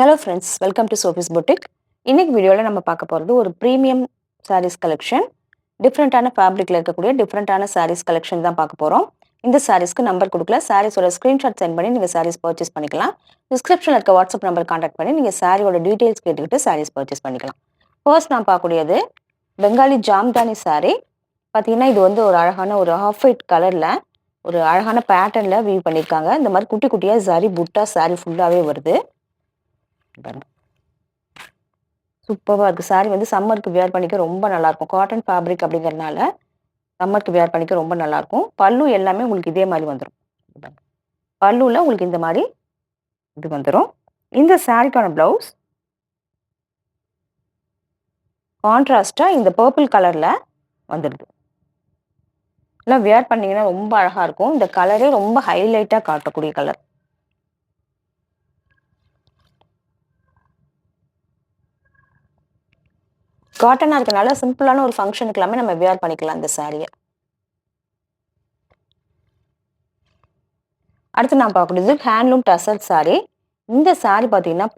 Hello friends, welcome to Sophie's boutique. இன்னைக்கு வீடியோவில் நம்ம பார்க்க போகிறது ஒரு ப்ரீமியம் சாரீஸ் கலெக்ஷன். டிஃப்ரெண்ட்டான ஃபேப்ரிக்கில் இருக்கக்கூடிய டிஃப்ரெண்ட்டான சாரீஸ் கலெக்ஷன் தான் பார்க்க போகிறோம். இந்த சாரீஸ்க்கு நம்பர் கொடுக்கல, சாரீஸோட ஸ்க்ரீன்ஷாட் சென்ட் பண்ணி நீங்கள் சாரீஸ் பர்ச்சேஸ் பண்ணிக்கலாம். டிஸ்கிரிப்ஷனில் இருக்க வாட்ஸ்அப் நம்பர் கான்டாக்ட் பண்ணி நீங்கள் சாரியோட டீட்டெயில்ஸ் கேட்டுக்கிட்டு சாரீஸ் பர்ச்சேஸ் பண்ணிக்கலாம். ஃபர்ஸ்ட் நான் பார்க்கக்கூடியது பெங்காலி ஜாம்தானி சாரீ. பார்த்தீங்கன்னா இது வந்து ஒரு அழகான ஒரு ஆஃப் ஒயிட் கலரில் ஒரு அழகான பேட்டர்னில் வீவ் பண்ணியிருக்காங்க. இந்த மாதிரி குட்டி குட்டியாக ஜரி புட்டா சாரீ ஃபுல்லாகவே வருது. சூப்பராக இருக்குது. சாரி வந்து சம்மருக்கு வியர் பண்ணிக்க ரொம்ப நல்லாயிருக்கும். காட்டன் ஃபேப்ரிக் அப்படிங்கிறதுனால சம்மருக்கு வியர் பண்ணிக்க ரொம்ப நல்லாயிருக்கும். பல்லு எல்லாமே உங்களுக்கு இதே மாதிரி வந்துடும். பல்லுவில் உங்களுக்கு இந்த மாதிரி இது வந்துடும். இந்த சாரிக்கான ப்ளவுஸ் கான்ட்ராஸ்டாக இந்த பர்பிள் கலரில் வந்துடுது. எல்லாம் வியர் பண்ணிங்கன்னா ரொம்ப அழகாக இருக்கும். இந்த கலரே ரொம்ப ஹைலைட்டாக காட்டக்கூடிய கலர். காட்டனாக இருக்கனால சிம்பிளான ஒரு ஃபங்க்ஷனுக்கு எல்லாமே நம்ம வியர் பண்ணிக்கலாம் இந்த சாரியை. அடுத்து நான் பார்க்கக்கூடியது ஹேண்ட்லூம் டசர் சாரி. இந்த சாரி பார்த்தீங்கன்னா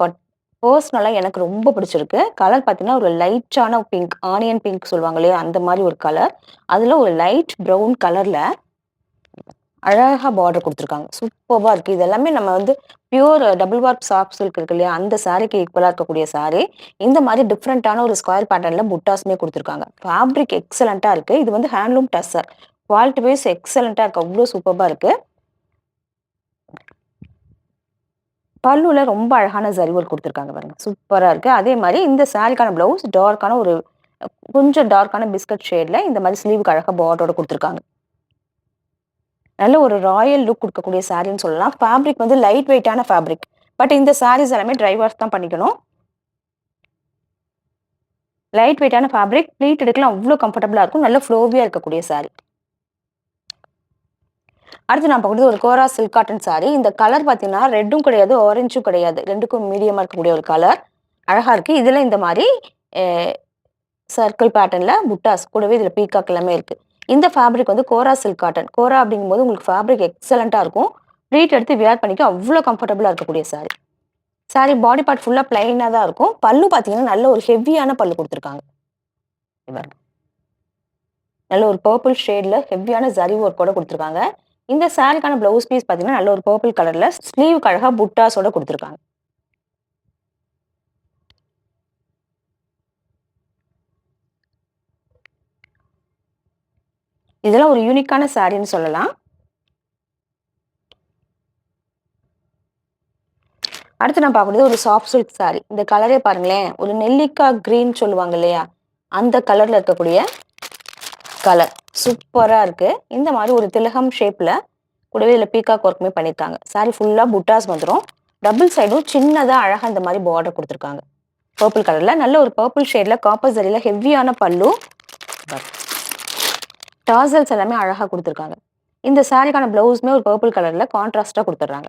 பர்சனலாக எனக்கு ரொம்ப பிடிச்சிருக்கு. கலர் பார்த்தீங்கன்னா ஒரு லைட்டான பிங்க், ஆனியன் பிங்க் சொல்லுவாங்க இல்லையா, அந்த மாதிரி ஒரு கலர். அதில் ஒரு லைட் ப்ரௌன் கலரில் அழகாக பார்டர் கொடுத்துருக்காங்க. சூப்பராக இருக்குது. இது எல்லாமே நம்ம வந்து pure double warp soft silk இருக்கு இல்லையா, அந்த சாரிக்கு ஈக்குவலாக இருக்கக்கூடிய சாரி. இந்த மாதிரி டிஃப்ரெண்ட்டான ஒரு ஸ்கொயர் பேட்டர்னில் புட்டாஸுமே கொடுத்துருக்காங்க. ஃபேப்ரிக் எக்ஸலண்ட்டாக இருக்குது. இது வந்து ஹேண்ட்லூம் டசர். குவாலிட்டி வைஸ் எக்ஸலண்ட்டாக இருக்குது. அவ்வளோ சூப்பராக இருக்குது. பல்லுல ரொம்ப அழகான ஜரி ஒர்க் கொடுத்துருக்காங்க பாருங்க. சூப்பராக இருக்குது. அதே மாதிரி இந்த சாரிக்கான ப்ளவுஸ் டார்க்கான ஒரு கொஞ்சம் டார்க்கான பிஸ்கட் ஷேடில் இந்த மாதிரி ஸ்லீவுக்கு அழகாக பார்டரோட கொடுத்துருக்காங்க. நல்ல ஒரு ராயல் லுக் கொடுக்கக்கூடிய சாரின்னு சொல்லலாம். ஃபேப்ரிக் வந்து லைட் வெயிட்டான ஃபேப்ரிக். பட் இந்த சாரீஸ் எல்லாமே ட்ரை வாஷ் தான் பண்ணிக்கணும். லைட் வெயிட்டான ஃபேப்ரிக், ப்ளீட் எடுக்கலாம் அவ்வளோ கம்ஃபர்டபுளாக இருக்கும். நல்ல ஃப்ளோவியாக இருக்கக்கூடிய சாரி. அடுத்து நான் பார்க்குறது ஒரு கோரா சில்க் காட்டன் சாரி. இந்த கலர் பார்த்தீங்கன்னா ரெட்டும் கிடையாது, ஆரஞ்சும் கிடையாது, ரெண்டுக்கும் மீடியமாக இருக்கக்கூடிய ஒரு கலர். அழகாக இருக்குது. இதில் இந்த மாதிரி சர்க்கிள் பேட்டர்னில் புட்டாஸ் கூடவே இதில் பீகாக் எல்லாமே இருக்குது. இந்த ஃபேப்ரிக் வந்து கோரா சில்க் காட்டன். கோரா அப்படிங்கும்போது உங்களுக்கு ஃபேப்ரிக் எக்ஸலண்ட்டாக இருக்கும். ப்ளீட் எடுத்து வியர் பண்ணிக்க அவ்வளோ கம்ஃபர்டபுளாக இருக்கக்கூடிய சாரி. சாரி பாடி பார்ட் ஃபுல்லாக பிளைனாக தான் இருக்கும். பல்லு பார்த்தீங்கன்னா நல்ல ஒரு ஹெவியான பல்லு கொடுத்துருக்காங்க. நல்ல ஒரு பர்பிள் ஷேடில் ஹெவியான ஜரி ஒர்க்கோட கொடுத்துருக்காங்க. இந்த சாரிக்கான ப்ளவுஸ் பீஸ் பார்த்தீங்கன்னா நல்ல ஒரு பர்பிள் கலரில் ஸ்லீவ் அழகாக புட்டாஸோட கொடுத்துருக்காங்க. இதெல்லாம் ஒரு யூனிக்கான சாரின்னு சொல்லலாம். அடுத்து நான் பார்க்கக்கூடியது ஒரு சாஃப்ட் சில்க் சாரி. இந்த கலரே பாருங்களேன், ஒரு நெல்லிக்காய் கிரீன் சொல்லுவாங்க இல்லையா, அந்த கலரில் இருக்கக்கூடிய கலர் சூப்பராக இருக்குது. இந்த மாதிரி ஒரு திலகம் ஷேப்பில் கூடவே இதில் பீகாக் ஒர்க்குமே பண்ணியிருக்காங்க. சாரி ஃபுல்லாக புட்டாஸ் வந்துடும். டபுள் சைடும் சின்னதாக அழகாக இந்த மாதிரி பார்டர் கொடுத்துருக்காங்க. பர்பிள் கலரில் நல்ல ஒரு பர்பிள் ஷேடில் காப்பர் ஜரியில் ஹெவியான பல்லு. டாசல்ஸ் எல்லாமே அழகாக கொடுத்துருக்காங்க. இந்த சாரிக்கான ப்ளவுஸுமே ஒரு பர்பிள் கலரில் கான்ட்ராஸ்டாக கொடுத்துட்றாங்க.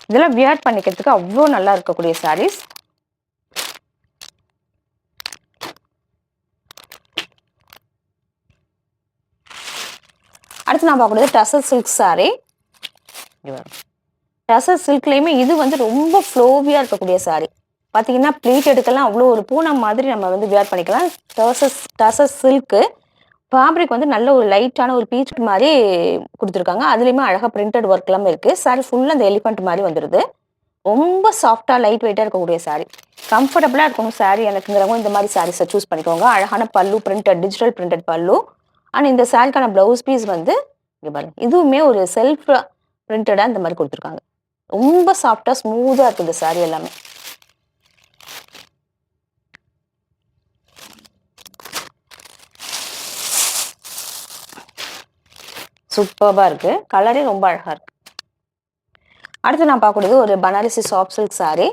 இதெல்லாம் வியர் பண்ணிக்கிறதுக்கு அவ்வளோ நல்லா இருக்கக்கூடிய சாரீஸ். அடுத்து நான் பார்க்கக்கூடியது டசர் சில்க் சாரி. டசர் சில்க்லேயுமே இது வந்து ரொம்ப ஃப்ளோவியாக இருக்கக்கூடிய சாரி. பார்த்தீங்கன்னா ப்ளீட் எடுக்கலாம் அவ்வளோ ஒரு பூனம் மாதிரி நம்ம வந்து வியர் பண்ணிக்கலாம். டசர் சில்க்கு ஃபேப்ரிக் வந்து நல்ல ஒரு லைட்டான ஒரு பீச் மாதிரி கொடுத்துருக்காங்க. அதுலேயுமே அழகாக பிரிண்டட் ஒர்க் எல்லாமே இருக்குது. சாரி ஃபுல்லாக அந்த எலிஃபண்ட் மாதிரி வந்துடுது. ரொம்ப சாஃப்டாக லைட் வெயிட்டாக இருக்கக்கூடிய சாரி. கம்ஃபர்டபுளாக இருக்கணும் சாரி எனக்குங்கிறவங்க இந்த மாதிரி சாரீஸை சூஸ் பண்ணிக்கோங்க. அழகான பல்லு பிரிண்டட், டிஜிட்டல் பிரிண்டட் பல்லு. ஆனால் இந்த சாரிக்கான ப்ளவுஸ் பீஸ் வந்து இங்கே பாருங்க, இதுவுமே ஒரு செல்ஃப் பிரிண்டடாக இந்த மாதிரி கொடுத்துருக்காங்க. ரொம்ப சாஃப்டாக ஸ்மூத்தாக இருக்குது இந்த சாரி எல்லாமே. சூப்பராக இருக்குது. கலரே ரொம்ப அழகாக இருக்குது. அடுத்து நான் பார்க்கக்கூடியது ஒரு Banarasi soft silk sari.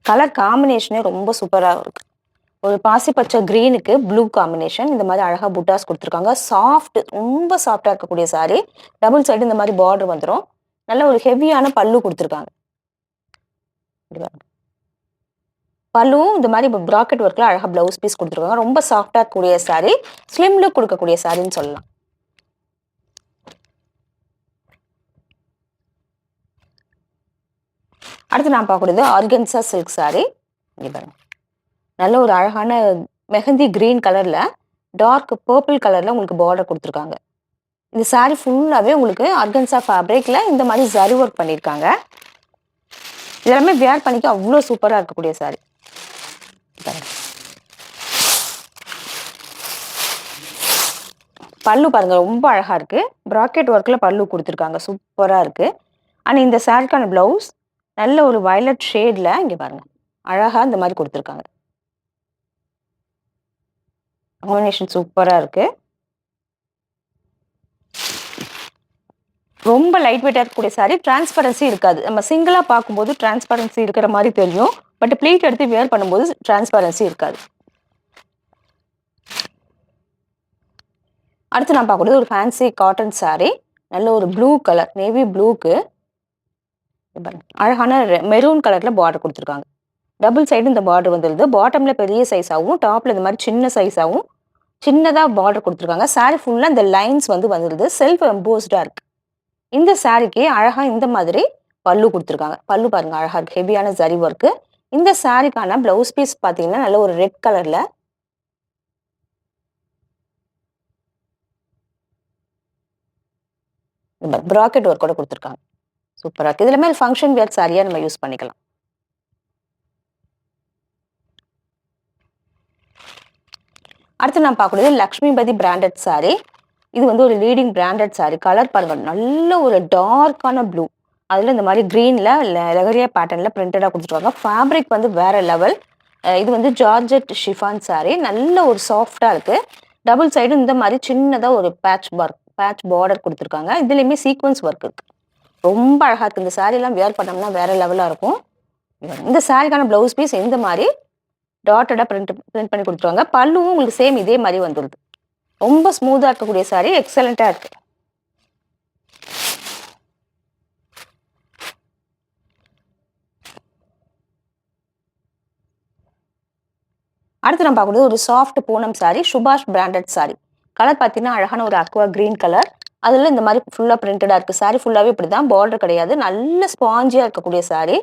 Colour காம்பினேஷனே ரொம்ப சூப்பராக இருக்குது. ஒரு பாசி பச்சை கிரீனுக்கு ப்ளூ காம்பினேஷன். இந்த மாதிரி அழகாக புட்டாஸ் கொடுத்துருக்காங்க. சாஃப்ட், ரொம்ப சாஃப்டாக இருக்கக்கூடிய சாரி. டபுள் சைடு இந்த மாதிரி பார்டர் வந்துடும். நல்ல ஒரு ஹெவியான பல்லு கொடுத்துருக்காங்க. பல்லுவும் இந்த மாதிரி ப்ராக்கெட் ஒர்க்கில் அழகாக ப்ளவுஸ் பீஸ் கொடுத்துருக்காங்க. ரொம்ப சாஃப்டாக இருக்கக்கூடிய சாரி, ஸ்லிம் லுக் கொடுக்கக்கூடிய சாரின்னு சொல்லலாம். அடுத்து நான் பார்க்கக்கூடியது ஆர்கன்சா சில்க் saree. இங்க பாருங்க. நல்ல ஒரு அழகான மெஹந்தி கிரீன் கலர்ல டார்க் பர்பிள் கலர்ல உங்களுக்கு பார்டர் குடுத்துருக்காங்க. இந்த saree ஃபுல்லாவே உங்களுக்கு ஆர்கன்சா ஃபேப்ரிக்ல இந்த மாரி ஜரி ஒர்க் பண்ணியிருக்காங்க. இதெல்லாமே வியர் பண்ணிக்க அவ்ளோ சூப்பரா இருக்கக்கூடிய saree. பாருங்க. பல்லு பாருங்க ரொம்ப அழகா இருக்கு. பிராக்கெட் ஒர்க்ல பல்லு குடுத்துருக்காங்க. சூப்பரா இருக்கு. அண்ட் இந்த சாரிக்கான பிளவுஸ் நல்ல ஒரு வயலட் ஷேட்ல இங்க பாருங்க. அழகா இந்த மாரி குடுத்துருக்காங்க. காம்பினேஷன் சூப்பரா இருக்கு. ரொம்ப லைட் வெயிட்டா இருக்கக்கூடிய சாரி. டிரான்ஸ்பரன்சி இருக்காது. நம்ம சிங்கிளா பார்க்கும்போது டிரான்ஸ்பரன்சி இருக்கிற மாரி தெரியும். பட் ப்ளீட் எடுத்து வியர் பண்ணும்போது டிரான்ஸ்பரன்சி இருக்காது. அடுத்து நான் பார்க்கக்கூடியது ஒரு ஃபேன்சி காட்டன் சாரி. நல்ல ஒரு ப்ளூ கலர், நேவி ப்ளூக்கு அழகான மெரூன் கலர்ல பார்டர் குடுத்துருக்காங்க. டபுள் சைடு இந்த பார்டர் வந்துருது. பாட்டம்ல பெரிய சைஸாவும், டாப்ல இந்த மாரி சின்ன சைஸாவும், சின்னதா பார்டர் குடுத்துருக்காங்க. சாரி ஃபுல்லா இந்த லைன்ஸ் வந்துருது. செல்ஃப் எம்போஸ்டா இருக்கு. இந்த சாரிக்கு அழகா இந்த மாதிரி பல்லு குடுத்துருக்காங்க. பல்லு பாருங்க அழகா இருக்கு. ஹெவியான ஜரி ஒர்க்கு. இந்த சாரிக்கான பிளவுஸ் பீஸ் பார்த்தீங்கன்னா, நல்ல ஒரு ரெட் கலர்ல பிராக்கெட் ஒர்க்கோட குடுத்துருக்காங்க. சூப்பரா இருக்கு. இதுல மேல் ஃபங்ஷன் வியர் சாரியா நம்ம யூஸ் பண்ணிக்கலாம். அடுத்து நான் பார்க்கக்கூடியது லக்ஷ்மிபதி பிராண்டட் சாரி. இது வந்து ஒரு லீடிங் பிராண்டட் சாரி. கலர் பாருங்க நல்ல ஒரு டார்க்கான ப்ளூ. அதுல இந்த மாதிரி கிரீன்ல லெகரியா பேட்டர்ன்ல பிரிண்டடா குடுத்துருக்காங்க. ஃபேப்ரிக் வந்து வேற லெவல். இது வந்து ஜார்ஜெட் ஷிஃபான் சாரி. நல்ல ஒரு சாஃப்ட்டா இருக்கு. டபுள் சைடு இந்த மாதிரி சின்னதா ஒரு பேட்ச் பார்டர் குடுத்துருக்காங்க. இதுலயுமே சீக்வன்ஸ் ஒர்க் இருக்கு. ரொம்ப அழகா இருக்கு. இந்த சாரி எல்லாம் வியர் பண்ணோம்னா வேற லெவலா இருக்கும். இந்த சாரிக்கான பிளவுஸ் பீஸ் இந்த மாதிரி டாட்டடா பிரிண்ட் பண்ணி குடுத்துருவாங்க. பல்லுவும் உங்களுக்கு சேம் இதே மாரி வந்துருது. ரொம்ப ஸ்மூத்தா இருக்கக்கூடிய சாரி. எக்ஸலென்ட்டா இருக்கு. அடுத்து நம்ம பார்க்கக்கூடியது ஒரு சாஃப்ட் பூனம் சாரி. சுபாஷ் பிராண்டட் சாரி. கலர் பார்த்தீங்கன்னா அழகான ஒரு அக்வா கிரீன் கலர். அதுல இந்த மாதிரி ஃபுல்லா பிரிண்டடா இருக்கு. சாரி ஃபுல்லாவே இப்படிதான். பார்டர் கிடையாது. நல்ல ஸ்பாஞ்சியா இருக்கக்கூடிய சாரி.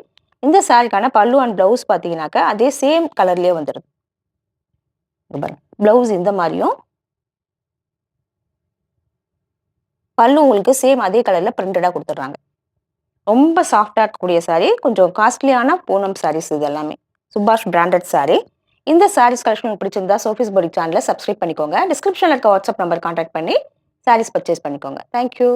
இந்த சாரிக்கான பல்லு அண்ட் பிளவுஸ் பார்த்தீங்கன்னாக்கா அதே சேம் கலர்லயே வந்துருது. பிளவுஸ் இந்த மாதிரியும் பல்லு உங்களுக்கு சேம் அதே கலர்ல பிரிண்டடா கொடுத்துட்றாங்க. ரொம்ப சாஃப்டா இருக்கக்கூடிய சாரி. கொஞ்சம் காஸ்ட்லியான பூனம் சாரீஸ் இது எல்லாமே. சுபாஷ் பிராண்டட் சாரி. இந்த சாரீஸ் கலெக்ஷன் உங்களுக்கு பிடிச்சிருந்தா சோஃபிஸ் பொட்டிக் சேனலை சப்ஸ்கிரைப் பண்ணிக்கோங்க. டிஸ்கிரிப்ஷன்ல இருக்க வாட்ஸ்அப் நம்பர் கான்டாக்ட் பண்ணி சாரீஸ் பர்ச்சேஸ் பண்ணிக்கோங்க. தேங்க்யூ.